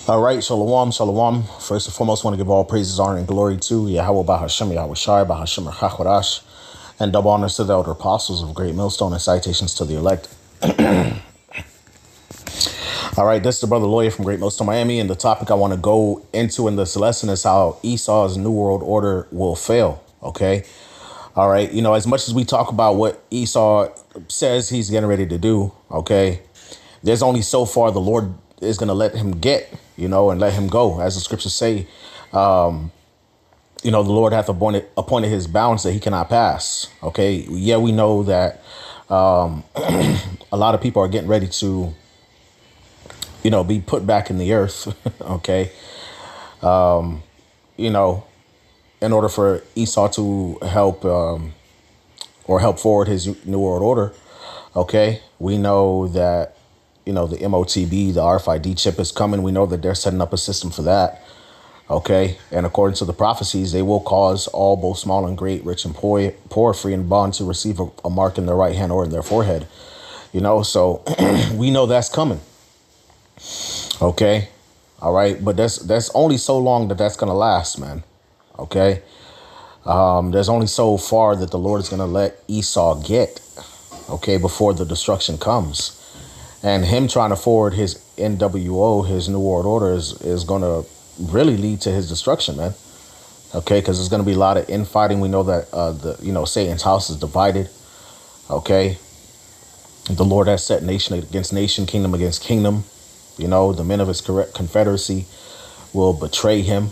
All right, shalom, shalom. First and foremost, want to give all praises, honor, and glory to Yahweh Bahashem, Yahweh Shai, Bahashem Hakodash, and double honors to the elder apostles of Great Millstone and citations to the elect. All right, this is the brother lawyer from Great Millstone, Miami, and the topic I want to go into in this lesson is how Esau's New World Order will fail. Okay. All right. As much as we talk about what Esau says he's getting ready to do, okay, there's only so far the Lord is going to let him get, and let him go. As the scriptures say, the Lord hath appointed his bounds that he cannot pass. Okay. Yeah, we know that a lot of people are getting ready to, be put back in the earth. Okay. In order for Esau to help or help forward his New World Order. Okay. We know that, the MOTB, the RFID chip is coming. We know that they're setting up a system for that. Okay. And according to the prophecies, they will cause all, both small and great, rich and poor, free and bond, to receive a mark in their right hand or in their forehead. So we know that's coming. Okay. All right. But that's only so long that's going to last, man. Okay. There's only so far that the Lord is going to let Esau get, okay, before the destruction comes. And him trying to forward his NWO, his New World Order, is going to really lead to his destruction, man. Okay, because there's going to be a lot of infighting. We know that, Satan's house is divided. Okay. The Lord has set nation against nation, kingdom against kingdom. The men of his confederacy will betray him.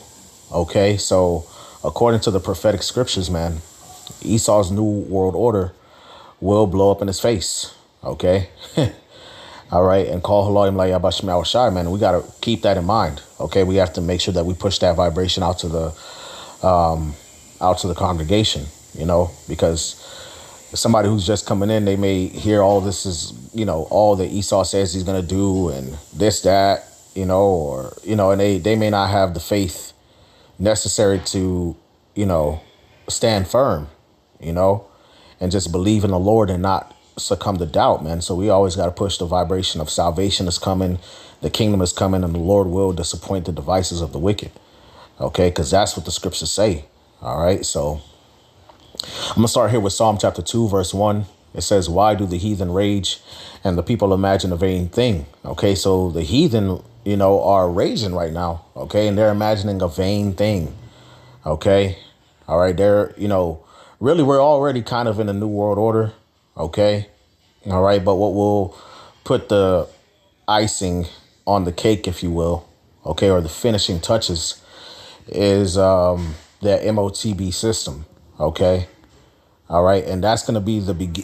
Okay, so according to the prophetic scriptures, man, Esau's New World Order will blow up in his face. Okay. All right. And call Haloim La Yabashim Shai, man. We got to keep that in mind. Okay. We have to make sure that we push that vibration out to the congregation, because somebody who's just coming in, they may hear all this is, all that Esau says he's going to do and this, that, and they may not have the faith necessary to, stand firm, and just believe in the Lord and not succumb to doubt, man. So we always got to push the vibration of salvation is coming. The kingdom is coming, and the Lord will disappoint the devices of the wicked. Okay. Because that's what the scriptures say. All right. So I'm going to start here with Psalm chapter 2, verse 1. It says, why do the heathen rage and the people imagine a vain thing? Okay. So the heathen, are raging right now. Okay. And they're imagining a vain thing. Okay. All right. They're, really, we're already kind of in a new world order. Okay. All right. But what will put the icing on the cake, if you will, okay, or the finishing touches is that MOTB system. Okay. All right. And that's going to be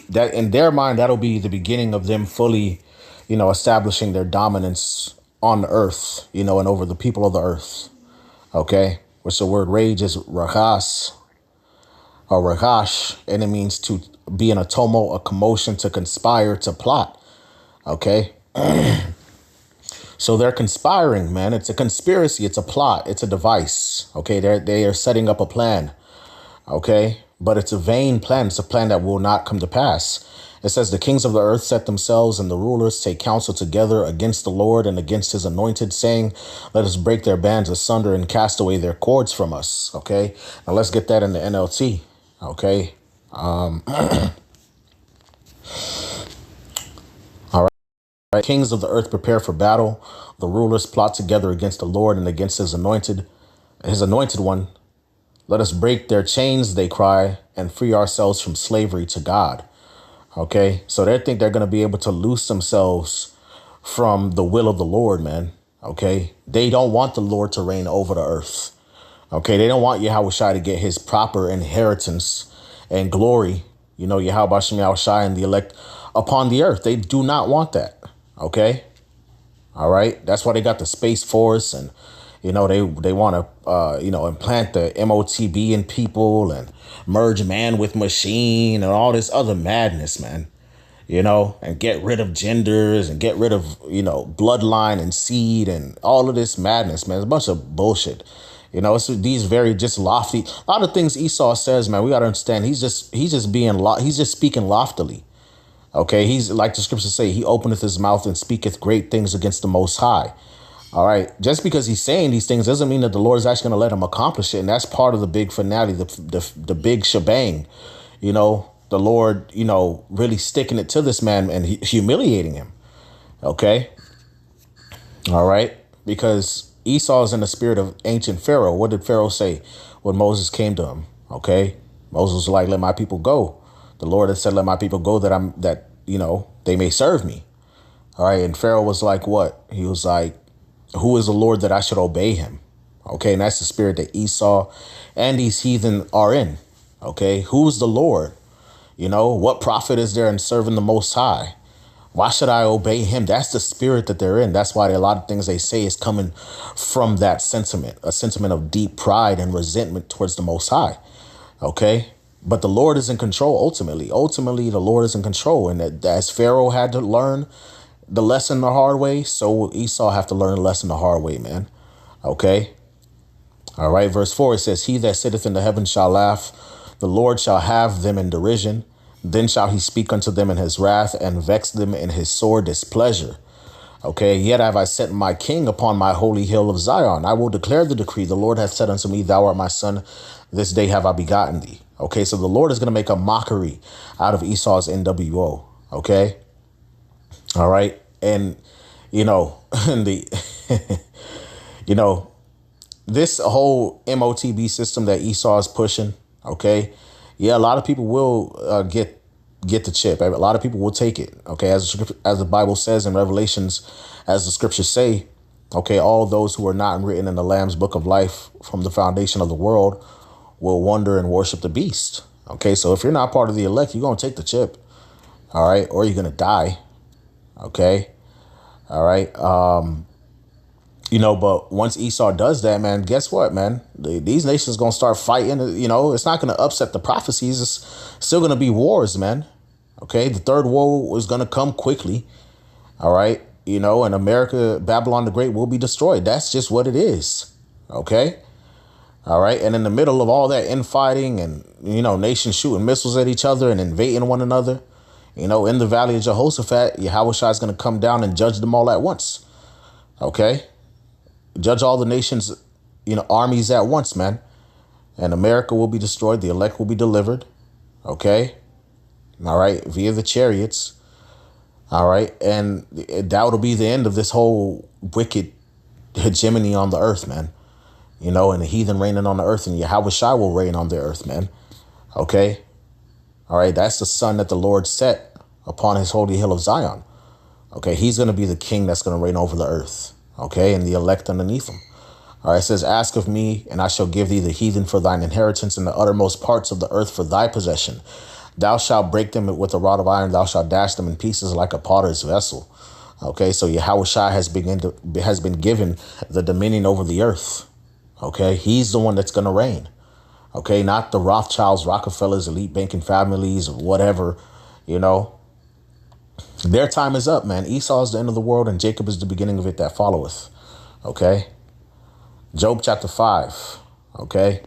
that in their mind, that'll be the beginning of them fully, establishing their dominance on the earth, and over the people of the earth. Okay. Which the word rage is rahas or rahash, and it means to be in a tumult, a commotion, to conspire, to plot. Okay. So they're conspiring, man. It's a conspiracy. It's a plot. It's a device. Okay. They are setting up a plan. Okay. But it's a vain plan. It's a plan that will not come to pass. It says the kings of the earth set themselves and the rulers take counsel together against the Lord and against his anointed, saying, let us break their bands asunder and cast away their cords from us. Okay. Now let's get that in the NLT. Okay. All right. Kings of the earth prepare for battle. The rulers plot together against the Lord and against his anointed one. Let us break their chains, they cry, and free ourselves from slavery to God. Okay. So they think they're going to be able to loose themselves from the will of the Lord, man. Okay. They don't want the Lord to reign over the earth. Okay. They don't want Yahweh Shai to get his proper inheritance and glory, Yahweh Shai and the elect upon the earth. They do not want that. Okay. All right. That's why they got the Space Force and, they want to, implant the MOTB in people and merge man with machine and all this other madness, man, and get rid of genders and get rid of, bloodline and seed and all of this madness, man. It's a bunch of bullshit. It's these very just lofty, a lot of things Esau says, man, we got to understand. He's just speaking loftily. Okay, he's like the scriptures say, he openeth his mouth and speaketh great things against the Most High. All right. Just because he's saying these things doesn't mean that the Lord is actually going to let him accomplish it. And that's part of the big finale, the big shebang, the Lord, really sticking it to this man and humiliating him. Okay. All right. Because Esau is in the spirit of ancient Pharaoh. What did Pharaoh say when Moses came to him? Okay. Moses was like, let my people go. The Lord had said, let my people go they may serve me. All right. And Pharaoh was like, what? He was like, who is the Lord that I should obey him? Okay. And that's the spirit that Esau and these heathen are in. Okay. Who's the Lord? What profit is there in serving the Most High? Why should I obey him? That's the spirit that they're in. That's why a lot of things they say is coming from that sentiment, a sentiment of deep pride and resentment towards the Most High. Okay. But the Lord is in control ultimately. Ultimately, the Lord is in control. And that as Pharaoh had to learn the lesson the hard way, so will Esau have to learn the lesson the hard way, man. Okay. All right. Verse 4, it says, he that sitteth in the heavens shall laugh. The Lord shall have them in derision. Then shall he speak unto them in his wrath and vex them in his sore displeasure. Okay. Yet have I set my king upon my holy hill of Zion. I will declare the decree. The Lord hath said unto me, thou art my son. This day have I begotten thee. Okay. So the Lord is going to make a mockery out of Esau's NWO. Okay. All right. And, this whole MOTB system that Esau is pushing. Okay. Yeah. A lot of people will get the chip. A lot of people will take it. Okay. As the Bible says in Revelations, as the scriptures say, okay, all those who are not written in the Lamb's book of life from the foundation of the world will wander and worship the beast. Okay. So if you're not part of the elect, you're going to take the chip. All right. Or you're going to die. Okay. All right. But once Esau does that, man, guess what, man? These nations going to start fighting. It's not going to upset the prophecies. It's still going to be wars, man. Okay. The third war is going to come quickly. All right. And America, Babylon the Great will be destroyed. That's just what it is. Okay. All right. And in the middle of all that infighting and, nations shooting missiles at each other and invading one another, in the valley of Jehoshaphat, Yahushua is going to come down and judge them all at once. Okay. Judge all the nations, armies at once, man. And America will be destroyed. The elect will be delivered. Okay. All right. Via the chariots. All right. And that will be the end of this whole wicked hegemony on the earth, man. And the heathen reigning on the earth, and Yahushua will reign on the earth, man. Okay. All right. That's the sun that the Lord set upon his holy hill of Zion. Okay. He's going to be the king that's going to reign over the earth. Okay. And the elect underneath him. All right. It says, ask of me, and I shall give thee the heathen for thine inheritance, and the uttermost parts of the earth for thy possession. Thou shalt break them with a rod of iron. Thou shalt dash them in pieces like a potter's vessel. Okay. So Yahushua has been given the dominion over the earth. Okay. He's the one that's going to reign. Okay. Not the Rothschilds, Rockefellers, elite banking families, or whatever, Their time is up, man. Esau is the end of the world, and Jacob is the beginning of it that followeth. Okay. Job chapter 5. Okay.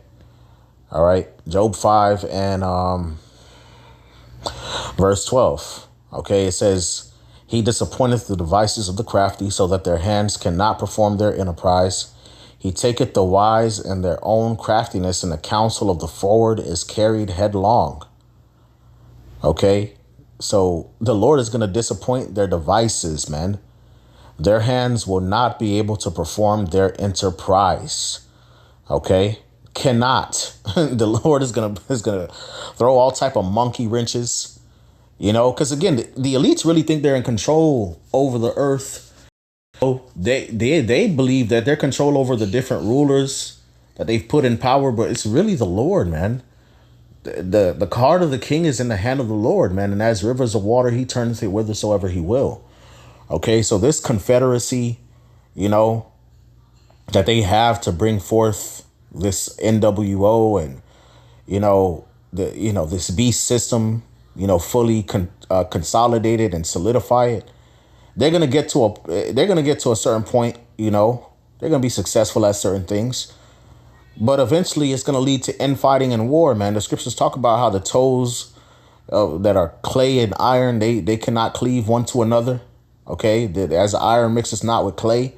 All right. Job 5 and verse 12. Okay. It says, he disappointeth the devices of the crafty, so that their hands cannot perform their enterprise. He taketh the wise in their own craftiness, and the counsel of the forward is carried headlong. Okay. So the Lord is going to disappoint their devices, man. Their hands will not be able to perform their enterprise. Okay. Cannot. The Lord is going to throw all type of monkey wrenches, because again, the elites really think they're in control over the earth. They believe that they're control over the different rulers that they've put in power, but it's really the Lord, man. The heart of the king is in the hand of the Lord, man. And as rivers of water, he turns it whithersoever he will. Okay, so this confederacy, that they have to bring forth this NWO and, this beast system, fully consolidated and solidify it. They're gonna get to a certain point. They're gonna be successful at certain things. But eventually it's going to lead to infighting and war, man. The scriptures talk about how the toes that are clay and iron, they cannot cleave one to another. Okay. As iron mixes not with clay,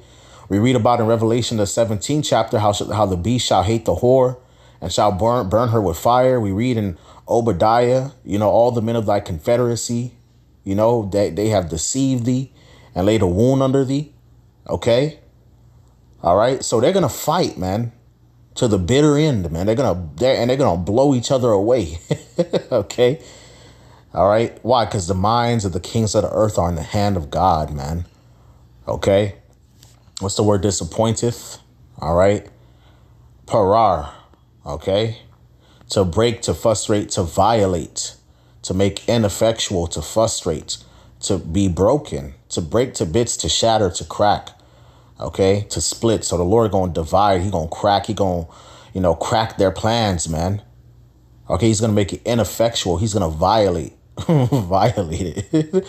We read about in Revelation, the 17th chapter, how the beast shall hate the whore and shall burn her with fire. We read in Obadiah, all the men of thy confederacy, they have deceived thee and laid a wound under thee. Okay. All right. So they're going to fight, man, to the bitter end, man. They're going to blow each other away. Okay. All right. Why? Because the minds of the kings of the earth are in the hand of God, man. Okay. What's the word? Disappointeth. All right. Parar. Okay. To break, to frustrate, to violate, to make ineffectual, to frustrate, to be broken, to break to bits, to shatter, to crack. Okay. To split. So the Lord going to divide. He going to crack. He going to, crack their plans, man. Okay. He's going to make it ineffectual. He's going to violate it.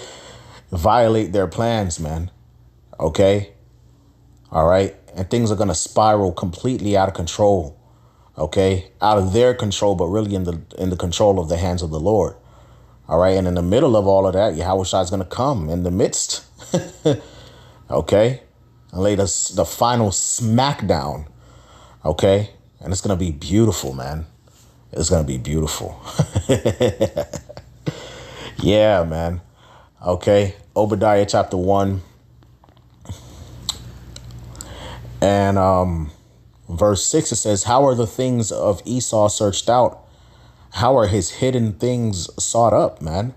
Violate their plans, man. Okay. All right. And things are going to spiral completely out of control. Okay. Out of their control, but really in the control of the hands of the Lord. All right. And in the middle of all of that, Yahushua is going to come in the midst. Okay. And lay the final smackdown. Okay. And it's going to be beautiful, man. It's going to be beautiful. Yeah, man. Okay. Obadiah chapter 1. And verse 6, it says, how are the things of Esau searched out? How are his hidden things sought up, man?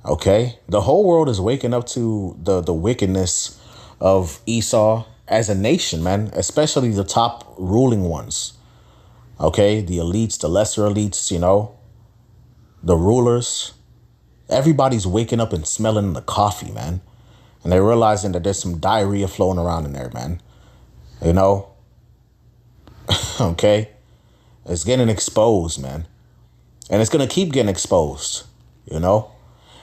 Okay. The whole world is waking up to the wickedness of Esau as a nation, man, especially the top ruling ones. Okay. The elites, the lesser elites, the rulers. Everybody's waking up and smelling the coffee, man. And they're realizing that there's some diarrhea flowing around in there, man. Okay. It's getting exposed, man. And it's going to keep getting exposed.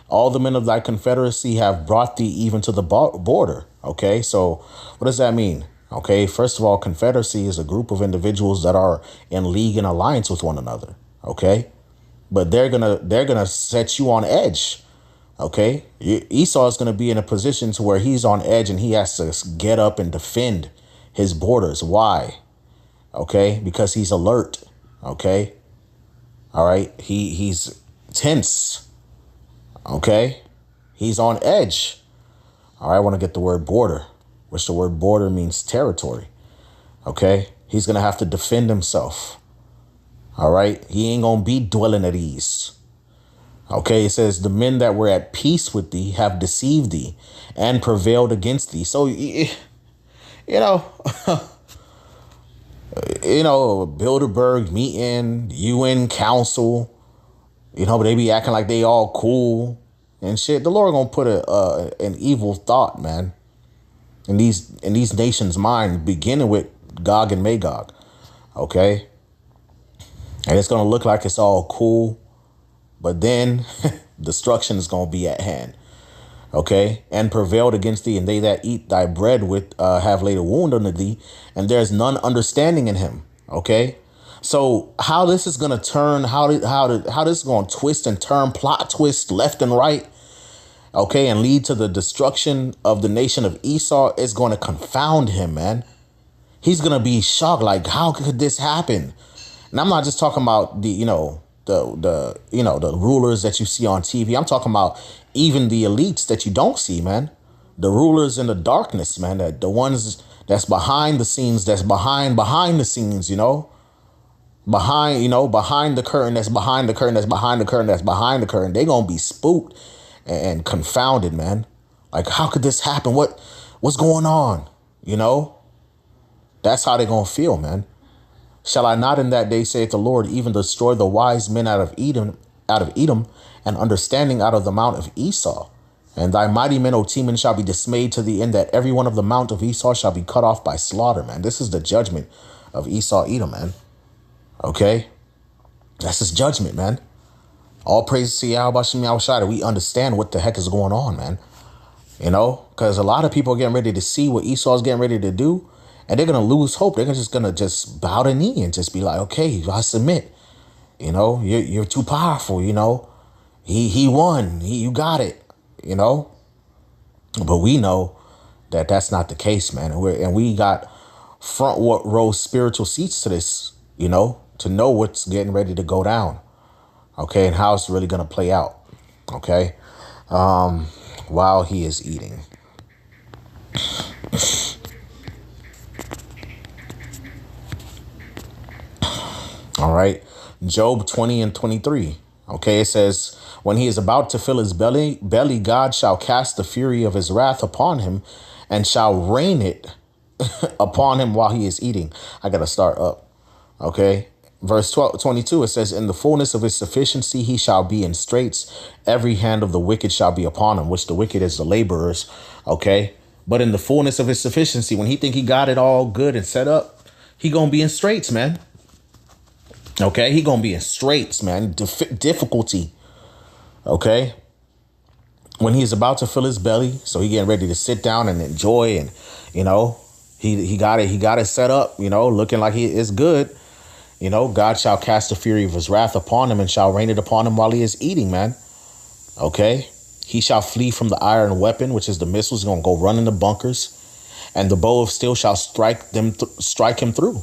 All the men of thy confederacy have brought thee even to the border. Okay. So what does that mean? Okay. First of all, confederacy is a group of individuals that are in league and alliance with one another. Okay. But they're gonna set you on edge. Okay. Esau is going to be in a position to where he's on edge and he has to get up and defend his borders. Why? Okay. Because he's alert. Okay. All right. He's tense. Okay. He's on edge. All right. I want to get the word border, which the word border means territory. Okay. He's going to have to defend himself. All right. He ain't going to be dwelling at ease. Okay. It says the men that were at peace with thee have deceived thee and prevailed against thee. So, Bilderberg meeting, UN council, but they be acting like they all cool and shit. The Lord gonna put an evil thought, man, in these nations' mind, beginning with Gog and Magog. Okay. And it's gonna look like it's all cool, but then destruction is gonna be at hand. Okay. And prevailed against thee, and they that eat thy bread with have laid a wound under thee, and there's none understanding in him. Okay. So how this is going to turn, how this is going to twist and turn, plot twist left and right. Okay. And lead to the destruction of the nation of Esau is going to confound him, man. He's going to be shocked. Like, how could this happen? And I'm not just talking about the rulers that you see on TV. I'm talking about even the elites that you don't see, man. The rulers in the darkness, man. The ones that's behind the scenes, that's behind the scenes, behind the curtain, that's behind the curtain, that's behind the curtain, that's behind the curtain. They're going to be spooked and confounded, man. Like, how could this happen? What's going on? That's how they're going to feel, man. Shall I not in that day, saith the Lord, even destroy the wise men out of Edom, and understanding out of the mount of Esau? And thy mighty men, O Teman, shall be dismayed to the end that every one of the mount of Esau shall be cut off by slaughter, man. This is the judgment of Esau, Edom, man. Okay? That's his judgment, man. All praise to Yahweh Shem Yahushua that we understand what the heck is going on, man. Because a lot of people are getting ready to see what Esau's getting ready to do, and they're going to lose hope. They're just going to bow the knee and just be like, okay, I submit. You're too powerful, He won. You got it. But we know that that's not the case, man. And we got front row spiritual seats to this, to know what's getting ready to go down. Okay. And how it's really going to play out. Okay. While he is eating. All right. Job 20 and 23. Okay. It says, when he is about to fill his belly, God shall cast the fury of his wrath upon him and shall rain it upon him while he is eating. I got to start up. Okay. Verse 22, it says, in the fullness of his sufficiency, he shall be in straits. Every hand of the wicked shall be upon him, which the wicked is the laborers. Okay. But in the fullness of his sufficiency, when he think he got it all good and set up, he going to be in straits, man. Okay. He going to be in straits, man. Difficulty. Okay. When he's about to fill his belly, so he getting ready to sit down and enjoy, and he got it set up, looking like he is good. God shall cast the fury of his wrath upon him and shall rain it upon him while he is eating, man. Okay. He shall flee from the iron weapon, which is the missiles, going to go run in the bunkers, and the bow of steel shall strike him through.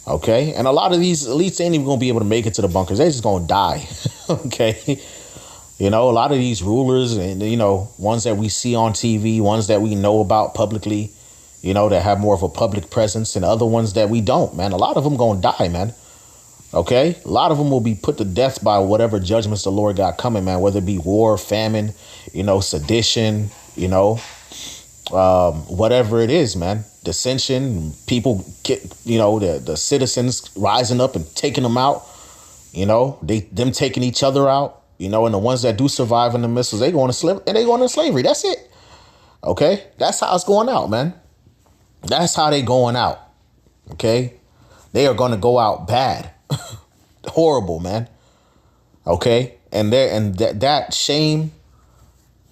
Okay. And a lot of these elites ain't even going to be able to make it to the bunkers. They're just going to die. Okay. A lot of these rulers and, ones that we see on TV, ones that we know about publicly, that have more of a public presence, and other ones that we don't, man. A lot of them going to die, man. Okay. A lot of them will be put to death by whatever judgments the Lord got coming, man, whether it be war, famine, sedition, whatever it is, man. Dissension, people get, the citizens rising up and taking them out, them taking each other out, and the ones that do survive in the missiles, they going to slavery. That's it. Okay. That's how it's going out, man. That's how they going out. Okay. They are going to go out bad. Horrible, man. Okay. And that shame,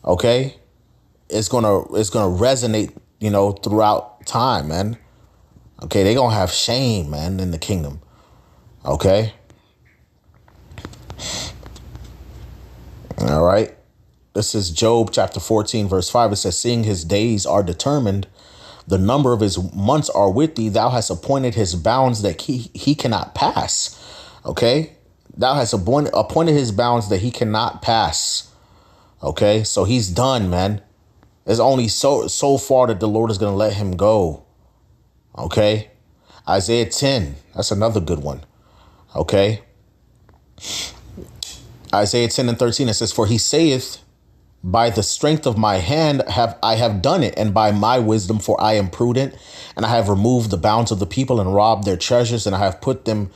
okay, it's going to resonate, throughout time, man. Okay. They going to have shame, man, in the kingdom. Okay. All right. This is Job chapter 14, verse 5. It says, seeing his days are determined, the number of his months are with thee. Thou hast appointed his bounds that he cannot pass. Okay. Thou hast appointed his bounds that he cannot pass. Okay. So he's done, man. There's only so far that the Lord is going to let him go. Okay. Isaiah 10. That's another good one. Okay. Isaiah 10 and 13, it says, for he saith, by the strength of my hand I have done it, and by my wisdom, for I am prudent, and I have removed the bounds of the people and robbed their treasures, and I have put them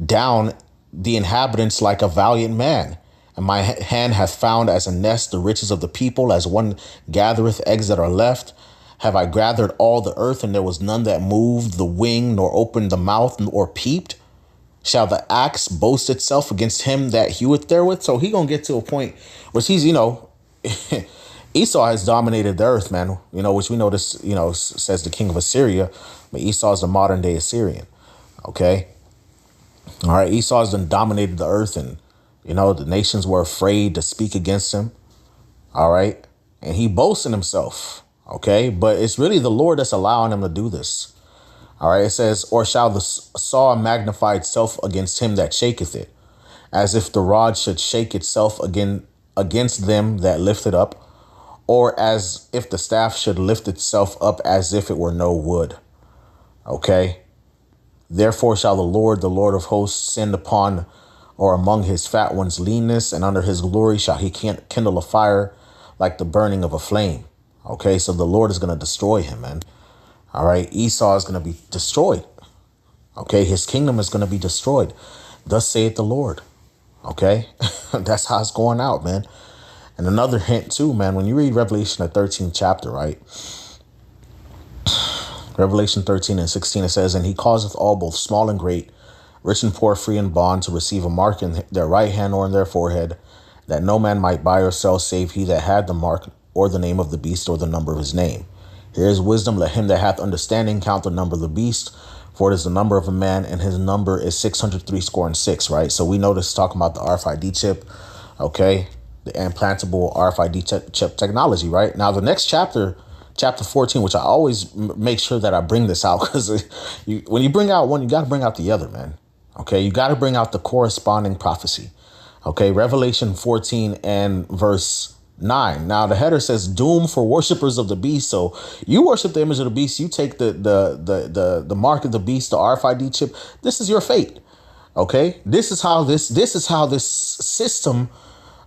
down, the inhabitants, like a valiant man. And my hand hath found as a nest the riches of the people, as one gathereth eggs that are left. Have I gathered all the earth, and there was none that moved the wing, nor opened the mouth, nor peeped? Shall the axe boast itself against him that heweth therewith? So he gonna get to a point which he's, Esau has dominated the earth, man, which we know this, says the king of Assyria, but Esau is the modern day Assyrian. Okay. All right. Esau has dominated the earth, and, the nations were afraid to speak against him. All right. And he boasts in himself. Okay. But it's really the Lord that's allowing him to do this. All right. It says, or shall the saw magnify itself against him that shaketh it, as if the rod should shake itself against them that lift it up, or as if the staff should lift itself up as if it were no wood. Okay. Therefore shall the Lord of hosts, send upon or among his fat ones leanness, and under his glory shall he kindle a fire like the burning of a flame. Okay. So the Lord is going to destroy him, man. All right. Esau is going to be destroyed. Okay. His kingdom is going to be destroyed. Thus saith the Lord. Okay. That's how it's going out, man. And another hint too, man, when you read Revelation, the 13th chapter, right? Revelation 13 and 16, it says, and he causeth all, both small and great, rich and poor, free and bond, to receive a mark in their right hand or in their forehead, that no man might buy or sell save he that had the mark or the name of the beast or the number of his name. Here is wisdom. Let him that hath understanding count the number of the beast, for it is the number of a man, and his number is 666, right? So we know this is talking about the RFID chip, okay? The implantable RFID chip technology, right? Now, the next chapter chapter 14, which I always make sure that I bring this out, because when you bring out one, you got to bring out the other, man. Okay, you got to bring out the corresponding prophecy. Okay, Revelation 14 and verse 9. Now the header says doom for worshipers of the beast. So you worship the image of the beast, you take the mark of the beast, the RFID chip. This is your fate. Okay, this is how this system,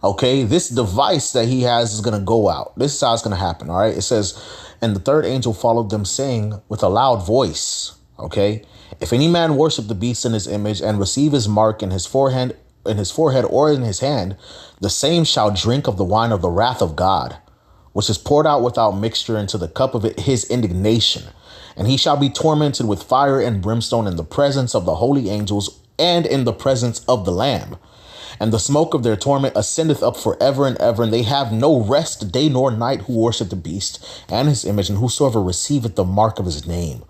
okay, this device that he has is going to go out. This is how it's going to happen. All right. It says, and the third angel followed them, saying with a loud voice, okay, if any man worship the beast in his image and receive his mark in his forehead or in his hand, the same shall drink of the wine of the wrath of God, which is poured out without mixture into the cup of his indignation. And he shall be tormented with fire and brimstone in the presence of the holy angels and in the presence of the Lamb. And the smoke of their torment ascendeth up forever and ever, and they have no rest day nor night who worship the beast and his image, and whosoever receiveth the mark of his name.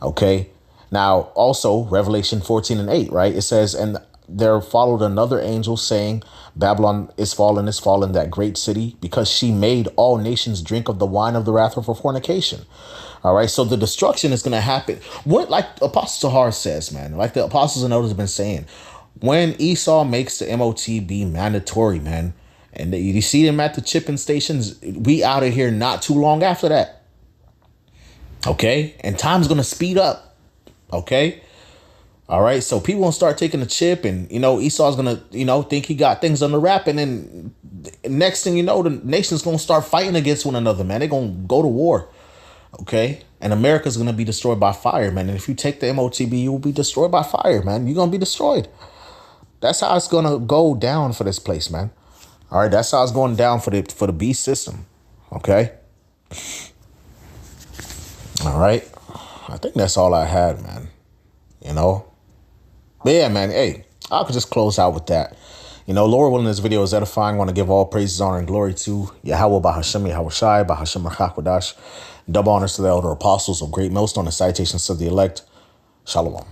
Okay. Now, also, Revelation 14 and 8, right? It says, and there followed another angel saying, Babylon is fallen, that great city, because she made all nations drink of the wine of the wrath of her fornication. All right. So the destruction is going to happen. What, like Apostle Sahar says, man, like the apostles and elders have been saying, when Esau makes the MOTB mandatory, man, and you see them at the chipping stations, we out of here not too long after that. Okay. And time's going to speed up. Okay. All right. So people gonna start taking the chip, and, Esau's going to, think he got things under wrap. And then next thing you know, the nation's going to start fighting against one another, man. They're going to go to war. Okay. And America's going to be destroyed by fire, man. And if you take the MOTB, you will be destroyed by fire, man. You're going to be destroyed. That's how it's going to go down for this place, man. All right. That's how it's going down for the beast system. Okay. All right. I think that's all I had, man. But yeah, man, hey, I could just close out with that. Lord willing, this video is edifying. I want to give all praises, honor, and glory to Yahweh, Bahashem, Yahweh Shai, Bahashem, Rachakwaдаsh. Double honors to the elder apostles of Great Millstone and citations to the elect. Shalom.